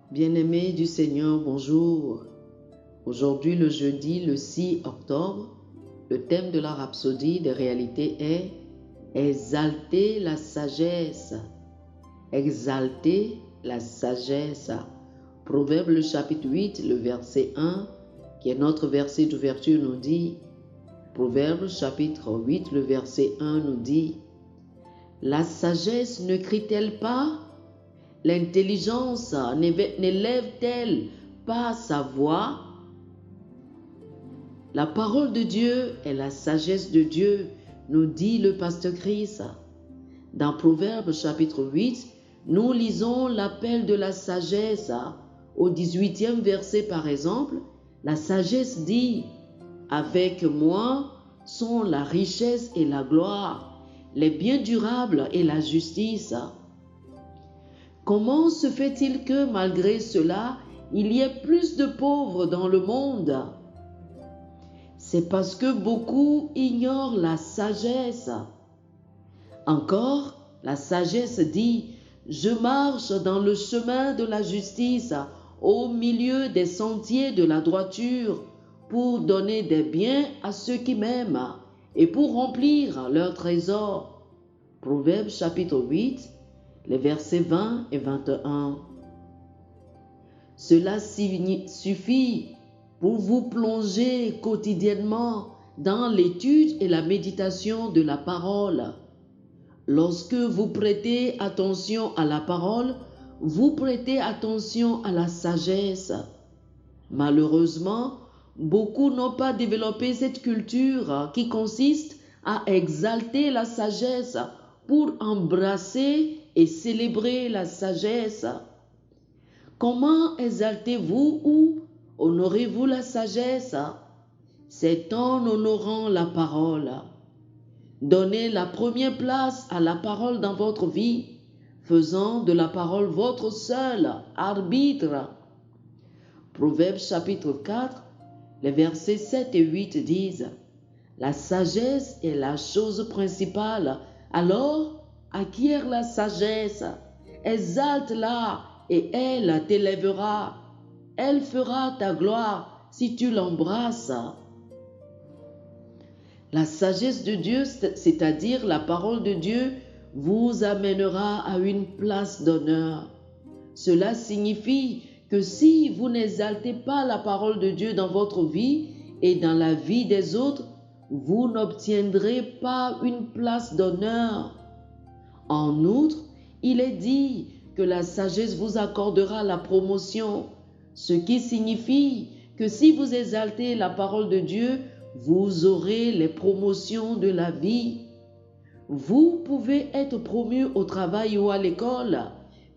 Bien-aimés du Seigneur, bonjour. Aujourd'hui, le jeudi, le 6 octobre, le thème de la rhapsodie des réalités est « Exalter la sagesse ». Exalter la sagesse. Proverbe le chapitre 8, le verset 1, qui est notre verset d'ouverture, nous dit, Proverbe chapitre 8, le verset 1 nous dit, « La sagesse ne crie-t-elle pas ? L'intelligence n'élève-t-elle pas sa voix ?» La parole de Dieu est la sagesse de Dieu, nous dit le pasteur Chris. Dans Proverbe chapitre 8, nous lisons l'appel de la sagesse. Au 18e verset par exemple, la sagesse dit « Avec moi sont la richesse et la gloire, les biens durables et la justice. » Comment se fait-il que malgré cela, il y ait plus de pauvres dans le monde? C'est parce que beaucoup ignorent la sagesse. Encore, la sagesse dit « Je marche dans le chemin de la justice, au milieu des sentiers de la droiture, pour donner des biens à ceux qui m'aiment et pour remplir leurs trésors. » Proverbe chapitre 8, les versets 20 et 21. Cela suffit pour vous plonger quotidiennement dans l'étude et la méditation de la parole. Lorsque vous prêtez attention à la parole, vous prêtez attention à la sagesse. Malheureusement, beaucoup n'ont pas développé cette culture qui consiste à exalter la sagesse pour embrasser et célébrer la sagesse. Comment exaltez-vous ou honorez-vous la sagesse? C'est en honorant la parole. Donnez la première place à la parole dans votre vie, faisant de la parole votre seul arbitre. Proverbe chapitre 4, les versets 7 et 8 disent « La sagesse est la chose principale, alors acquiert la sagesse, exalte-la et elle t'élèvera. Elle fera ta gloire si tu l'embrasses. » La sagesse de Dieu, c'est-à-dire la parole de Dieu, vous amènera à une place d'honneur. Cela signifie que si vous n'exaltez pas la parole de Dieu dans votre vie et dans la vie des autres, vous n'obtiendrez pas une place d'honneur. En outre, il est dit que la sagesse vous accordera la promotion, ce qui signifie que si vous exaltez la parole de Dieu, vous aurez les promotions de la vie. Vous pouvez être promu au travail ou à l'école,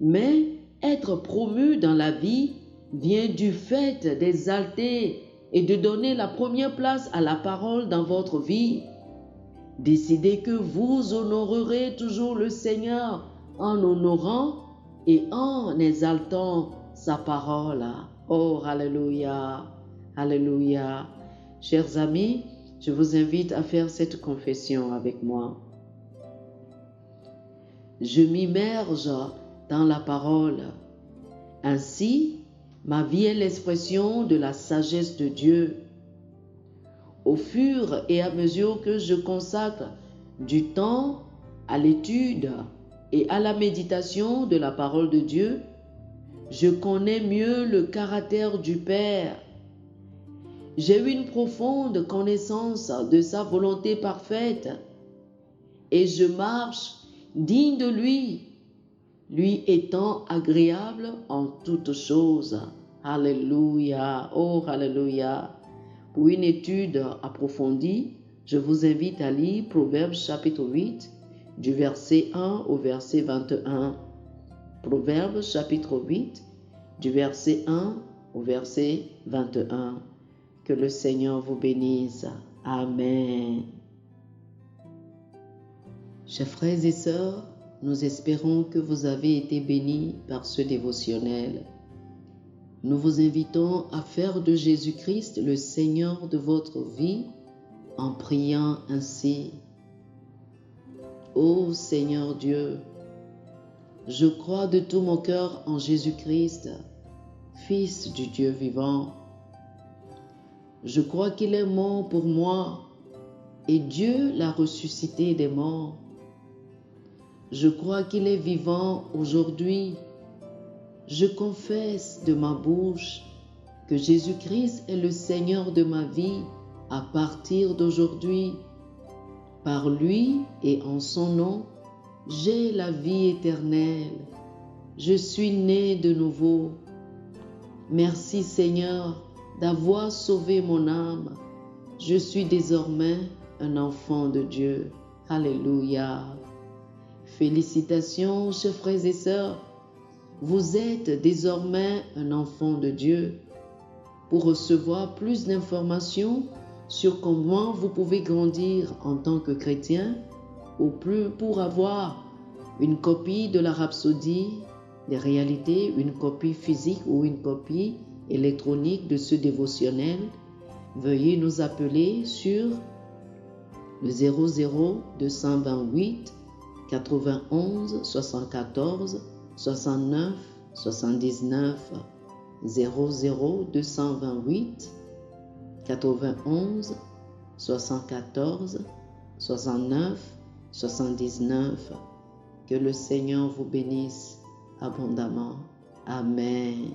mais être promu dans la vie vient du fait d'exalter et de donner la première place à la parole dans votre vie. Décidez que vous honorerez toujours le Seigneur en honorant et en exaltant sa parole. Oh, alléluia, alléluia. Chers amis, je vous invite à faire cette confession avec moi. Je m'immerge dans la parole. Ainsi, ma vie est l'expression de la sagesse de Dieu. Au fur et à mesure que je consacre du temps à l'étude et à la méditation de la parole de Dieu, je connais mieux le caractère du Père. J'ai une profonde connaissance de sa volonté parfaite et je marche digne de lui étant agréable en toutes choses. Alléluia, oh alléluia. Pour une étude approfondie, je vous invite à lire Proverbe chapitre 8, du verset 1 au verset 21. Proverbe chapitre 8, du verset 1 au verset 21. Que le Seigneur vous bénisse. Amen. Chers frères et sœurs, nous espérons que vous avez été bénis par ce dévotionnel. Nous vous invitons à faire de Jésus-Christ le Seigneur de votre vie en priant ainsi. Ô Seigneur Dieu, je crois de tout mon cœur en Jésus-Christ Fils du Dieu vivant. Je crois qu'il est mort pour moi et Dieu l'a ressuscité des morts. Je crois qu'il est vivant aujourd'hui. Je confesse de ma bouche que Jésus-Christ est le Seigneur de ma vie à partir d'aujourd'hui. Par lui et en son nom, j'ai la vie éternelle. Je suis né de nouveau. Merci Seigneur d'avoir sauvé mon âme. Je suis désormais un enfant de Dieu. Alléluia. Félicitations, chers frères et sœurs. Vous êtes désormais un enfant de Dieu. Pour recevoir plus d'informations sur comment vous pouvez grandir en tant que chrétien, ou plus pour avoir une copie de la Rhapsodie des réalités, une copie physique ou une copie électronique de ce dévotionnel, veuillez nous appeler sur le 00 228 91 74 69 79 00 228 91 74 69 79. Que le Seigneur vous bénisse abondamment. Amen.